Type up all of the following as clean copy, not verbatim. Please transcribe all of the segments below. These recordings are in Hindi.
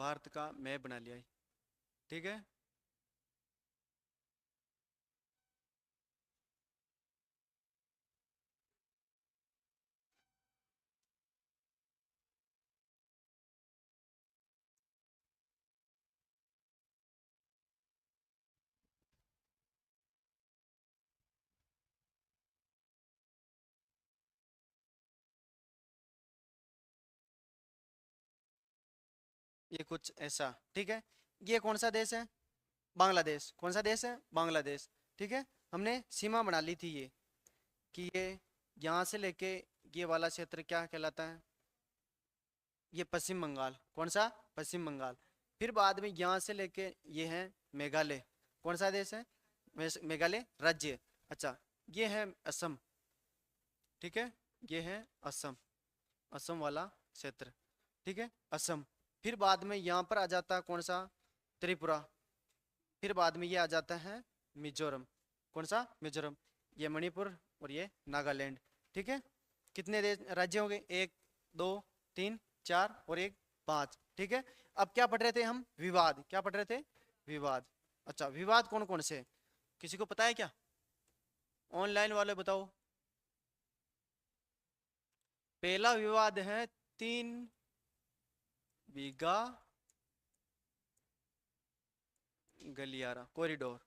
भारत का मैप बना लिया है। ठीक है। ये कुछ ऐसा। ठीक है। ये कौन सा देश है? बांग्लादेश। कौन सा देश है? बांग्लादेश। ठीक है। हमने सीमा बना ली थी ये, कि ये यहाँ से लेके ये वाला क्षेत्र क्या कहलाता है? ये पश्चिम बंगाल। कौन सा? पश्चिम बंगाल। फिर बाद में यहाँ से लेके ये है मेघालय। कौन सा देश है? मेघालय राज्य। अच्छा, ये है असम। ठीक है। ये है असम, असम वाला क्षेत्र। ठीक है, असम। फिर बाद में यहाँ पर आ जाता है कौन सा? त्रिपुरा। फिर बाद में ये आ जाता है मिजोरम। कौन सा? मिजोरम। ये मणिपुर और ये नागालैंड। ठीक है। कितने देश राज्य हो गए? एक, दो, तीन, चार और एक, पांच। ठीक है। अब क्या पढ़ रहे थे हम? विवाद। क्या पढ़ रहे थे? विवाद। अच्छा, विवाद कौन कौन से? किसी को पता है क्या? ऑनलाइन वाले बताओ। पहला विवाद है 3 बीघा गलियारा कॉरिडोर।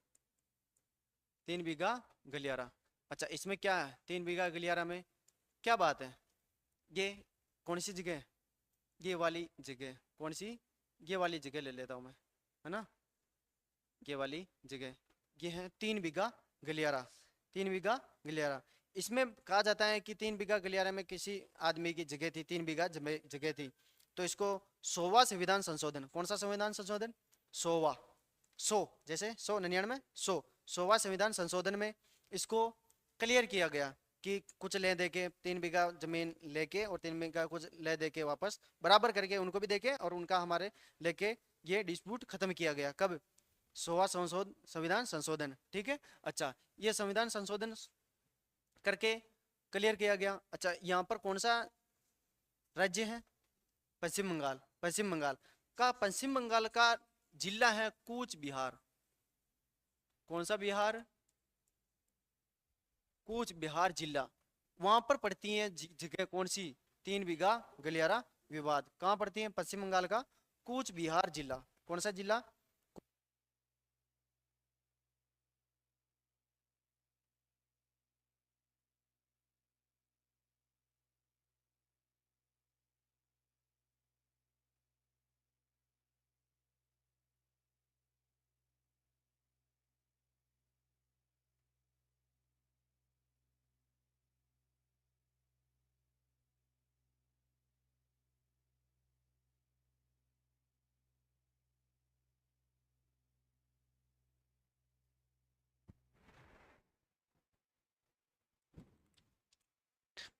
3 बीघा गलियारा। अच्छा, इसमें क्या है 3 बीघा गलियारा में? क्या बात है? ये कौन सी जगह है? ये वाली जगह। कौन सी? ये वाली जगह ले लेता हूँ मैं, है ना? ये वाली जगह। ये है 3 बीघा गलियारा। 3 बीघा गलियारा। इसमें कहा जाता है कि 3 बीघा गलियारा में किसी आदमी की जगह थी, 3 बीघा जगह थी। तो इसको 100वां संविधान संशोधन। कौन सा संविधान संशोधन? 100वां। 100 जैसे 100, 99, 100। 100वां संविधान संशोधन में इसको क्लियर किया गया कि कुछ ले दे के 3 बीघा जमीन लेके और 3 बीघा कुछ ले दे के वापस बराबर करके उनको भी देके और उनका हमारे लेके ये डिस्प्यूट खत्म किया गया। कब? 100वां संविधान संशोधन। ठीक है। अच्छा, ये संविधान संशोधन करके क्लियर किया गया। अच्छा, यहाँ पर कौन सा राज्य है? पश्चिम बंगाल। पश्चिम बंगाल का, पश्चिम बंगाल का जिला है कूच बिहार। कौन सा बिहार? कूच बिहार जिला। वहां पर पड़ती है जगह कौन सी? 3 बीघा गलियारा विवाद कहाँ पड़ती है? पश्चिम बंगाल का कूच बिहार जिला। कौन सा जिला?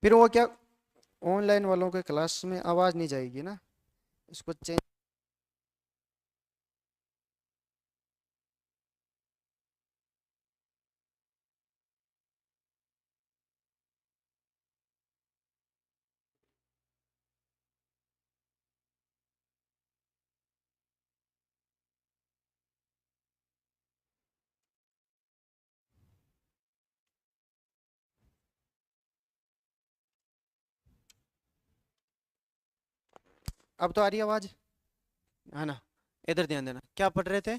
फिर वो क्या, ऑनलाइन वालों के क्लास में आवाज नहीं जाएगी ना, इसको चेंज। अब तो आ रही है आवाज, है ना? इधर ध्यान देना, क्या पढ़ रहे थे?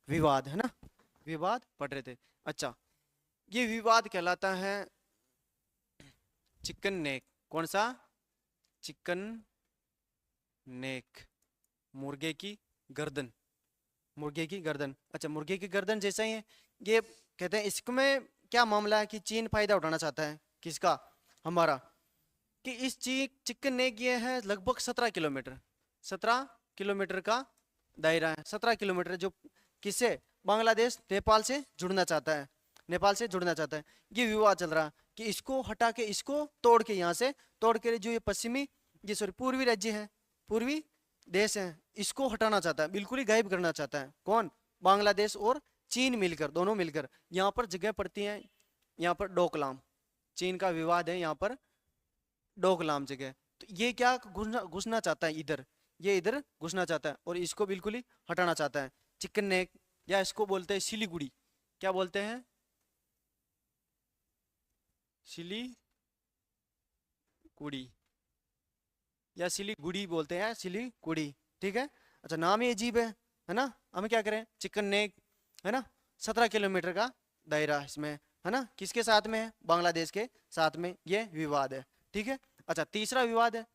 विवाद, है ना? विवाद पढ़ रहे थे। अच्छा, ये विवाद कहलाता है चिकन नेक। कौन सा? चिकन नेक, मुर्गे की गर्दन। मुर्गे की गर्दन। अच्छा, मुर्गे की गर्दन जैसा ही है ये। कहते हैं इसमें क्या मामला है कि चीन फायदा उठाना चाहता है। किसका? हमारा। कि इस चिकन नेक ये है लगभग 17 किलोमीटर। 17 किलोमीटर का दायरा है। 17 किलोमीटर जो किससे? बांग्लादेश नेपाल से जुड़ना चाहता है। नेपाल से जुड़ना चाहता है। ये विवाद चल रहा कि इसको हटा के, इसको तोड़ के, यहाँ से तोड़ के जो ये पश्चिमी, ये सॉरी पूर्वी राज्य है, पूर्वी देश है, इसको हटाना चाहता है, बिल्कुल ही गायब करना चाहता है। कौन? बांग्लादेश और चीन मिलकर, दोनों मिलकर। यहाँ पर जगह पड़ती है, यहाँ पर डोकलाम। चीन का विवाद है यहाँ पर डोकलाम जगह। तो ये क्या घुसना घुसना चाहता है इधर। ये इधर घुसना चाहता है और इसको बिल्कुल ही हटाना चाहता है। चिकन नेक, या इसको बोलते हैं सिलीगुड़ी। क्या बोलते हैं? सिलीगुड़ी या सिलीगुड़ी बोलते हैं, सिलीगुड़ी। ठीक है। अच्छा, नाम ही अजीब है ना। हमें क्या करें? चिकन नेक, है ना। 17 किलोमीटर का दायरा इसमें, है ना। किसके साथ में है? बांग्लादेश के साथ में ये विवाद है। ठीक है। अच्छा, तीसरा विवाद है,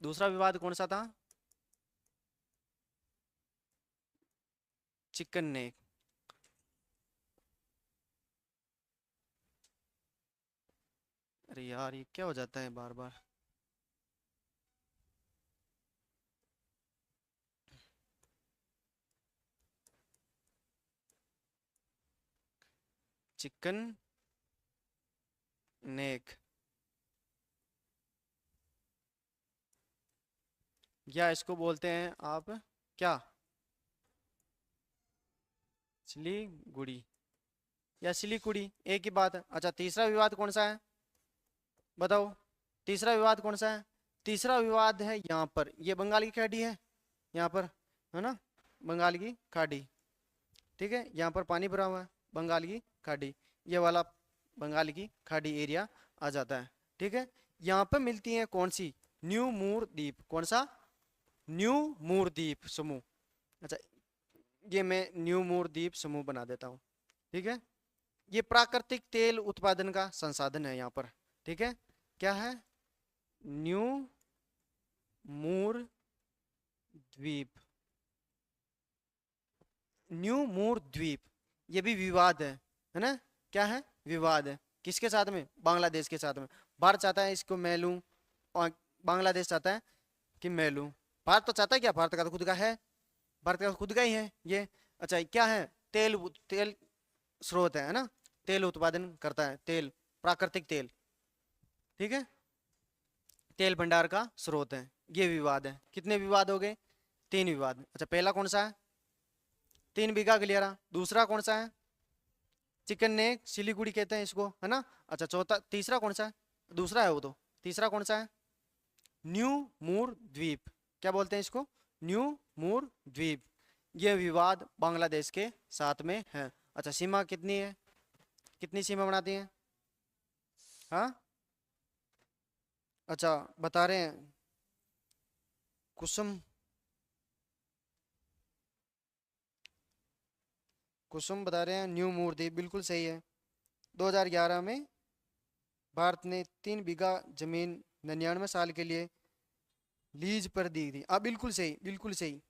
दूसरा विवाद कौन सा था? Chicken neck. अरे यार, ये क्या हो जाता है बार बार? चिकन नेक, या इसको बोलते हैं आप क्या? सिलीगुड़ी या सिलीगुड़ी, एक ही बात है। अच्छा, तीसरा विवाद कौन सा है? बताओ, तीसरा विवाद कौन सा है? तीसरा विवाद है यहाँ पर, ये बंगाल की खाड़ी है यहाँ पर, है ना। बंगाल की खाड़ी। ठीक है, यहाँ पर पानी भरा हुआ है, बंगाल की खाड़ी। ये वाला बंगाल की खाड़ी एरिया आ जाता है। ठीक है। यहाँ पर मिलती है कौन सी? न्यू मूर द्वीप। कौन सा? न्यू मूर द्वीप समूह। अच्छा, ये मैं न्यू मूर द्वीप समूह बना देता हूँ। ठीक है। ये प्राकृतिक तेल उत्पादन का संसाधन है यहाँ पर। ठीक है। क्या है? न्यू मूर द्वीप। न्यू मूर द्वीप, ये भी विवाद है ना। क्या है? विवाद है। किसके साथ में? बांग्लादेश के साथ में। भारत चाहता है इसको मैं लूं, और बांग्लादेश चाहता है कि मैं लूं। भारत तो चाहता है क्या? भारत का तो खुद का है, भारत का खुद का ही है ये। अच्छा, क्या है? तेल, तेल स्रोत है ना। तेल उत्पादन करता है, तेल, प्राकृतिक तेल। ठीक है। तेल भंडार का स्रोत है। ये विवाद है। कितने विवाद हो गए? 3 विवाद। अच्छा, पहला कौन सा है? 3 बीघा गलियारा। दूसरा कौन सा है? चिकन नेक, सिलीगुड़ी कहते हैं इसको, है ना। अच्छा, चौथा, तीसरा कौन सा है? दूसरा है वो तो। तीसरा कौन सा है? न्यू मूर द्वीप। क्या बोलते हैं इसको? न्यू मूर द्वीप। ये विवाद बांग्लादेश के साथ में है। अच्छा, सीमा कितनी है? कितनी सीमा बनाती है? हाँ, अच्छा, बता रहे हैं कुसुम, कुसुम बता रहे हैं न्यू मूर द्वीप बिल्कुल सही है। 2011 में भारत ने 3 बीघा जमीन 99 साल के लिए लीज पर दी थी। हाँ, बिल्कुल सही, बिल्कुल सही।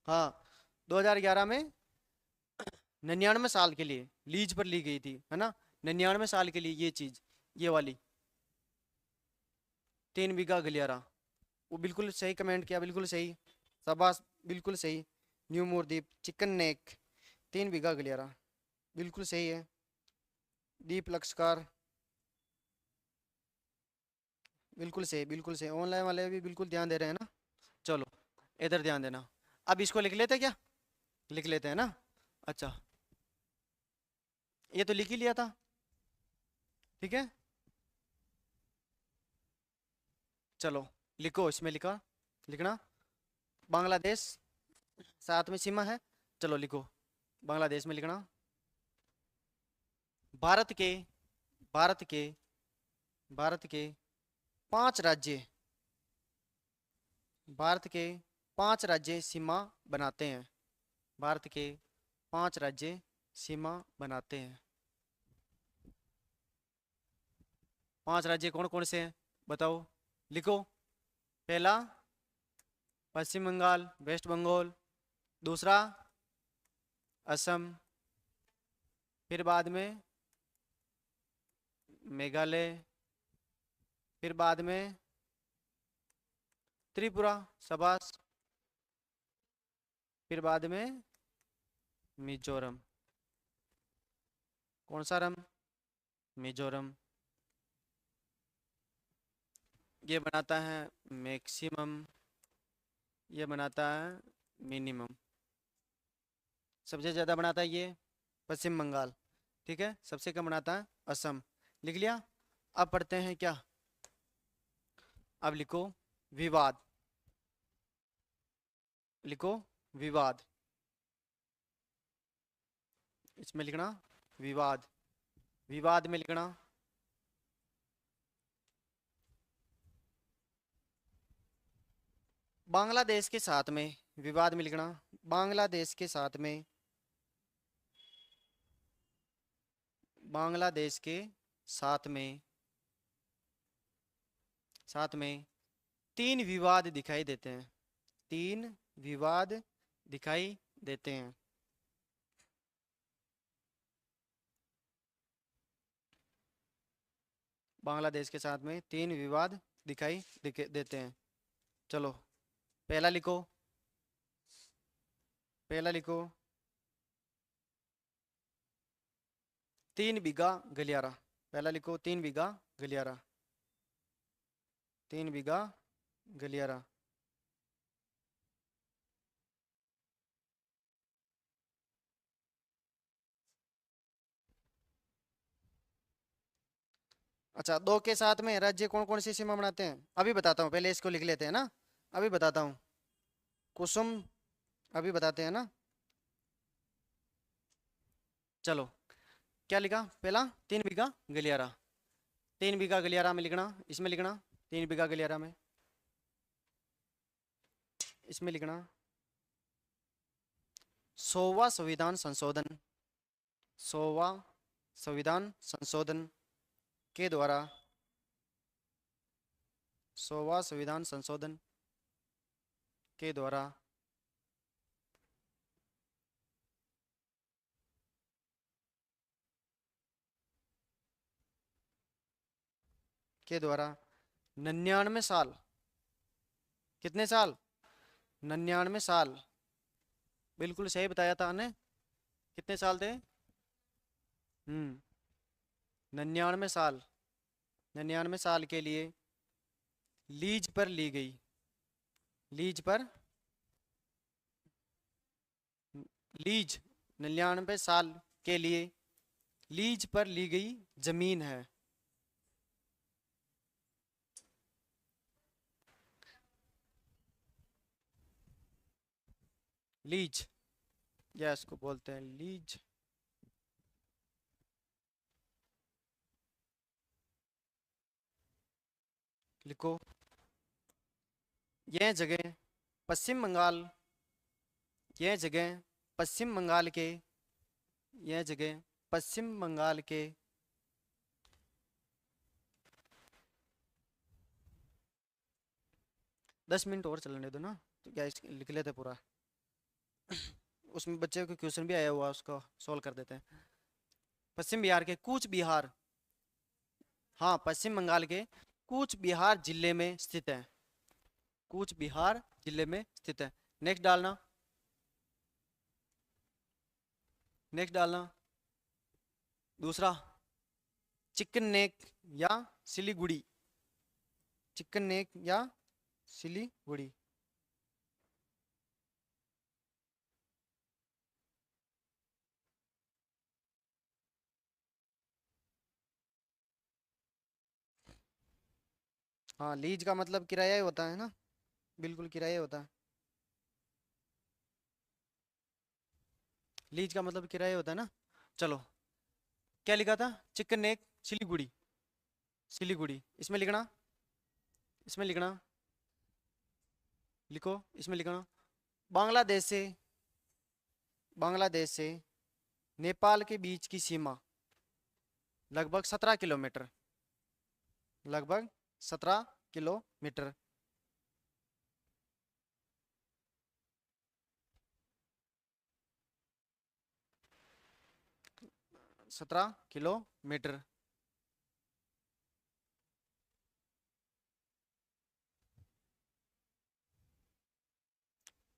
हाँ, 2011 में 99 साल के लिए लीज पर ली गई थी, है ना। 99 साल के लिए ये चीज, ये वाली 3 बीघा गलियारा। वो बिल्कुल सही कमेंट किया, बिल्कुल सही। शाबाश, बिल्कुल सही। न्यू मोरदीप, चिकन नेक, 3 बीघा गलियारा, बिल्कुल सही है। दीप लक्ष्कार, बिल्कुल सही, बिल्कुल सही। ऑनलाइन वाले भी बिल्कुल ध्यान दे रहे हैं ना। चलो, इधर ध्यान देना। अब इसको लिख लेते क्या? लिख लेते हैं ना। अच्छा, ये तो लिख ही लिया था। ठीक है, चलो लिखो। इसमें लिखा, लिखना। बांग्लादेश साथ में सीमा है। चलो लिखो, बांग्लादेश में लिखना। भारत के, भारत के, भारत के 5 राज्य, भारत के 5 राज्य सीमा बनाते हैं। भारत के 5 राज्य सीमा बनाते हैं। 5 राज्य कौन कौन से हैं? बताओ, लिखो। पहला पश्चिम बंगाल, वेस्ट बंगाल। दूसरा असम। फिर बाद में मेघालय। फिर बाद में त्रिपुरा, शाबाश। फिर बाद में मिजोरम। कौन सा रम? मिजोरम। ये बनाता है मैक्सिमम, ये बनाता है मिनिमम। सबसे ज़्यादा बनाता है ये पश्चिम बंगाल। ठीक है, सबसे कम बनाता है असम। लिख लिया। अब पढ़ते हैं क्या? अब लिखो विवाद, लिखो विवाद, इसमें लिखना विवाद, विवाद में लिखना बांग्लादेश के साथ में, विवाद में लिखना बांग्लादेश के साथ में, बांग्लादेश के साथ में, साथ में तीन विवाद दिखाई देते हैं, तीन विवाद दिखाई देते हैं। बांग्लादेश के साथ में तीन विवाद दिखाई देते हैं। चलो पहला लिखो, पहला लिखो 3 बीघा गलियारा, पहला लिखो 3 बीघा गलियारा, 3 बीघा गलियारा। अच्छा, 2 के साथ में राज्य कौन कौन सी सीमा बनाते हैं अभी बताता हूँ, पहले इसको लिख लेते हैं ना, अभी बताता हूँ। कुसुम, अभी बताते हैं ना। चलो क्या लिखा, पहला 3 बीघा गलियारा, 3 बीघा गलियारा में लिखना, इसमें लिखना 3 बीघा गलियारा में, इसमें लिखना 100वां संविधान संशोधन, 100वां संविधान संशोधन के द्वारा, 100वां संविधान संशोधन के द्वारा के द्वारा 99 साल, कितने साल, 99 साल, बिल्कुल सही बताया था ने, कितने साल थे, 99 साल, 99 साल के लिए लीज पर ली गई, लीज पर, लीज 99 साल के लिए लीज पर ली गई जमीन है। लीज, या इसको बोलते हैं लीज। लिखो यह जगह पश्चिम बंगाल, यह जगह पश्चिम बंगाल के, यह जगह पश्चिम बंगाल के 10 मिनट और चलने दो ना, तो क्या लिख लेते पूरा। उसमें बच्चे को क्वेश्चन भी आया हुआ, उसको सॉल्व कर देते हैं। पश्चिम बिहार के कूच बिहार, हाँ पश्चिम बंगाल के कूच बिहार जिले में स्थित है, कूच बिहार जिले में स्थित है। नेक्स्ट डालना, नेक्स्ट डालना। दूसरा चिकन नेक या सिलीगुड़ी, चिकन नेक या सिलीगुड़ी, 'हाँ लीज का मतलब किराया ही होता है ना, बिल्कुल किराया होता है, लीज का मतलब किराया होता है ना। चलो क्या लिखा था, चिकन नेक सिलीगुड़ी, सिलीगुड़ी, इसमें लिखना, इसमें लिखना, लिखो इसमें लिखना बांग्लादेश से, बांग्लादेश से नेपाल के बीच की सीमा लगभग 17 किलोमीटर, लगभग 17 किलोमीटर। 17 किलोमीटर।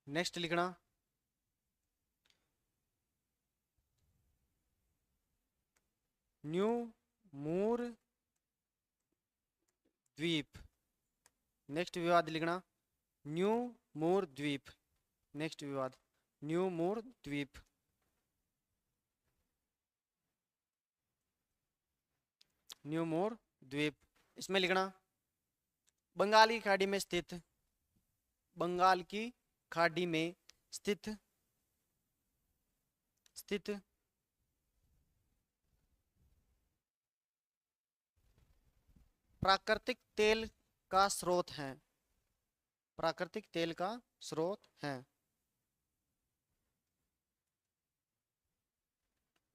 नेक्स्ट लिखना न्यू मूर द्वीप, नेक्स्ट विवाद लिखना न्यू मूर द्वीप, नेक्स्ट विवाद न्यू मूर द्वीप। न्यू मूर द्वीप, इसमें लिखना बंगाल की खाड़ी में स्थित, बंगाल की खाड़ी में स्थित, स्थित प्राकृतिक तेल का स्रोत है, प्राकृतिक तेल का स्रोत है,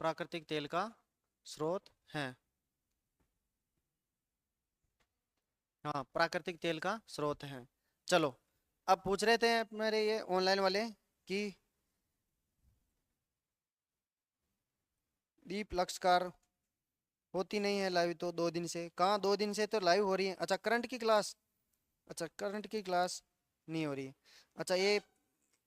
प्राकृतिक तेल का स्रोत है। हाँ, प्राकृतिक तेल का स्रोत है। चलो, अब पूछ रहे थे मेरे ये ऑनलाइन वाले कि दीप लक्ष्यकार होती नहीं है लाइव तो 2 दिन से, कहाँ 2 दिन से तो लाइव हो रही है। अच्छा, करंट की क्लास, अच्छा करंट की क्लास नहीं हो रही है। अच्छा, ये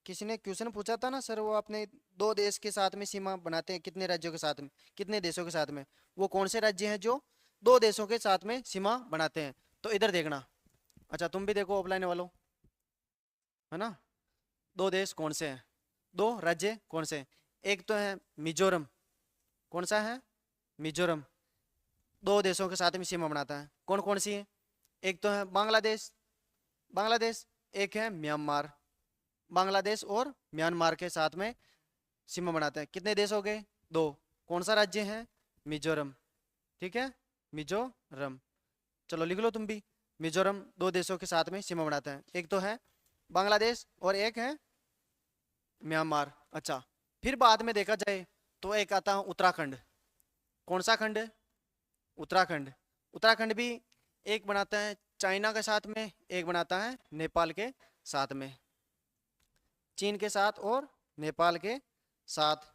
किसी ने क्वेश्चन पूछा था ना सर, वो अपने 2 देश के साथ में सीमा बनाते हैं, कितने राज्यों के साथ में, कितने देशों के साथ में, वो कौन से राज्य हैं जो 2 देशों के साथ में सीमा बनाते हैं? तो इधर देखना। अच्छा, तुम भी देखो ऑफलाइन वालों, है ना। 2 देश कौन से हैं, 2 राज्य कौन से हैं? एक तो है मिजोरम, कौन सा है? मिजोरम 2 देशों के साथ में सीमा बनाता है। कौन कौन सी है? एक तो है बांग्लादेश, बांग्लादेश, एक है म्यांमार, बांग्लादेश और म्यांमार के साथ में सीमा बनाते हैं। कितने देश हो गए? 2। कौन सा राज्य है? मिजोरम, ठीक है, मिजोरम। चलो लिख लो तुम भी, मिजोरम 2 देशों के साथ में सीमा बनाता है, एक तो है बांग्लादेश और एक है म्यांमार। अच्छा, फिर बाद में देखा जाए तो एक आता है उत्तराखंड। कौन सा खंड? उत्तराखंड। उत्तराखंड भी एक बनाता है चाइना के साथ में, एक बनाता है नेपाल के साथ में, चीन के साथ और नेपाल के साथ।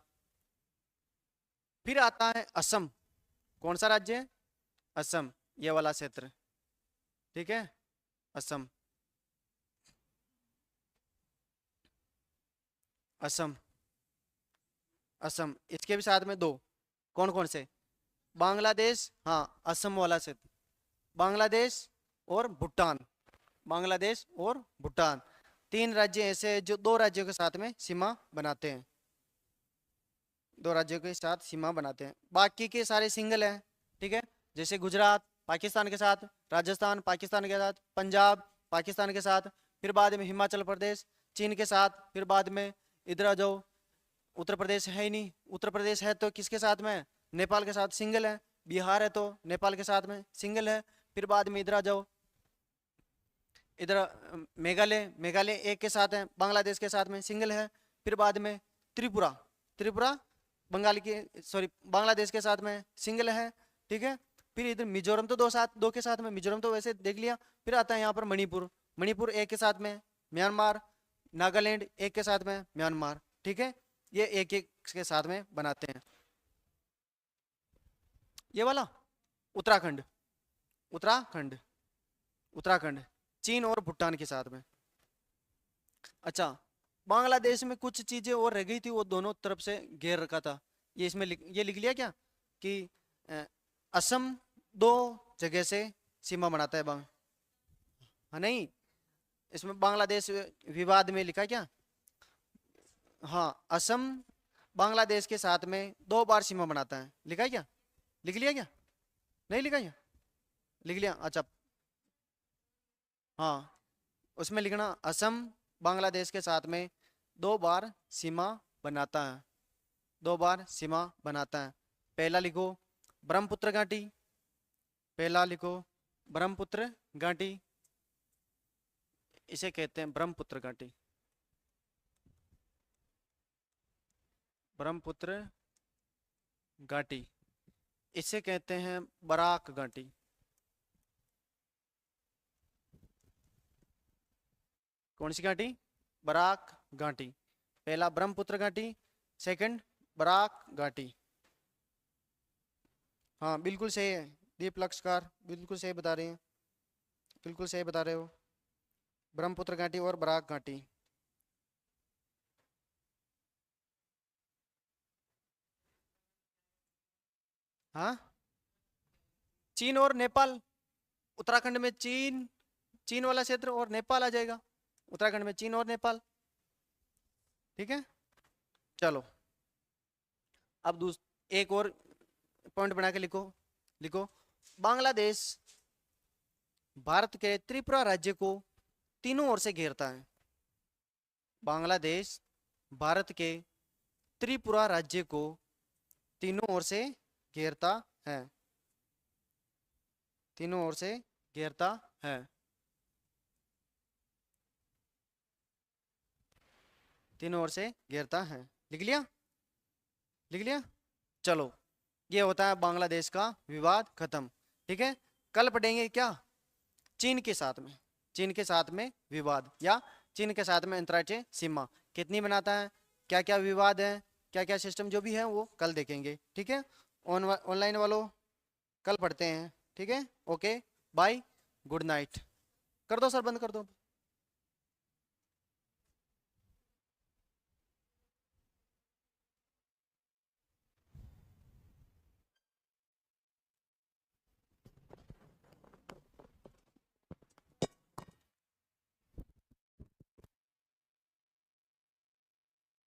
फिर आता है असम। कौन सा राज्य है? असम, ये वाला क्षेत्र, ठीक है, असम, असम, असम, इसके भी साथ में 2। कौन कौन से? बांग्लादेश, हाँ असम वाला क्षेत्र, बांग्लादेश और भूटान, बांग्लादेश और भूटान, 3 राज्य ऐसे हैं जो 2 राज्यों के साथ में सीमा बनाते हैं, 2 राज्यों के साथ सीमा बनाते हैं। बाकी के सारे सिंगल हैं, ठीक है। जैसे गुजरात पाकिस्तान के साथ, राजस्थान पाकिस्तान के साथ, पंजाब पाकिस्तान के साथ, फिर बाद में हिमाचल प्रदेश चीन के साथ, फिर बाद में इधर आ जाओ, उत्तर प्रदेश है ही नहीं, उत्तर प्रदेश है तो किसके साथ में है? नेपाल के साथ सिंगल है। बिहार है तो नेपाल के साथ में सिंगल है। फिर बाद में इधर आ जाओ, इधर मेघालय, मेघालय एक के साथ है, बांग्लादेश के साथ में सिंगल है। फिर बाद में त्रिपुरा, त्रिपुरा बंगाल के, सॉरी बांग्लादेश के साथ में सिंगल है, ठीक है। फिर इधर मिजोरम तो 2 के साथ में, मिजोरम तो वैसे देख लिया। फिर आता है यहाँ पर मणिपुर, मणिपुर एक के साथ में, म्यांमार, नागालैंड एक के साथ में, म्यांमार, ठीक है। ये एक एक के साथ में बनाते हैं। ये वाला उत्तराखंड, उत्तराखंड, उत्तराखंड चीन और भूटान के साथ में। अच्छा, बांग्लादेश में कुछ चीजें और रह गई थी, वो दोनों तरफ से घेर रखा था। ये इसमें ये लिख लिया क्या कि अ, असम 2 जगह से सीमा बनाता है हाँ नहीं, इसमें बांग्लादेश विवाद में लिखा क्या? हाँ, असम बांग्लादेश के साथ में 2 बार सीमा बनाता है, लिखा है क्या? लिख लिया क्या? नहीं लिखा क्या? लिख लिया, अच्छा। हाँ, उसमें लिखना असम बांग्लादेश के साथ में 2 बार सीमा बनाता है, 2 बार सीमा बनाता है। पहला लिखो ब्रह्मपुत्र घाटी, पहला लिखो ब्रह्मपुत्र घाटी, इसे कहते हैं ब्रह्मपुत्र घाटी, ब्रह्मपुत्र घाटी, इसे कहते हैं बराक घाटी। कौन सी घाटी? बराक घाटी। पहला ब्रह्मपुत्र घाटी, सेकंड बराक घाटी। हाँ बिल्कुल सही है, दीप लक्ष्यकार बिल्कुल सही बता रहे हैं, बिल्कुल सही बता रहे हो, ब्रह्मपुत्र घाटी और बराक घाटी। हाँ, चीन और नेपाल, उत्तराखंड में चीन, चीन वाला क्षेत्र और नेपाल आ जाएगा, उत्तराखंड में चीन और नेपाल, ठीक है। चलो, अब एक और पॉइंट बना के लिखो, लिखो बांग्लादेश भारत के त्रिपुरा राज्य को तीनों ओर से घेरता है। बांग्लादेश भारत के त्रिपुरा राज्य को तीनों ओर से घेरता है, तीनों ओर से घेरता है। तीनों ओर से घेरता है। लिख लिया, लिख लिया। चलो, ये होता है बांग्लादेश का विवाद खत्म। ठीक है, कल पढ़ेंगे क्या, चीन के साथ में, चीन के साथ में विवाद, या चीन के साथ में अंतर्राष्ट्रीय सीमा कितनी बनाता है, क्या क्या विवाद है, क्या क्या सिस्टम जो भी है वो कल देखेंगे। ठीक है, ऑनलाइन वालों कल पढ़ते हैं। ठीक है, ओके बाय, गुड नाइट। कर दो सर, बंद कर दो।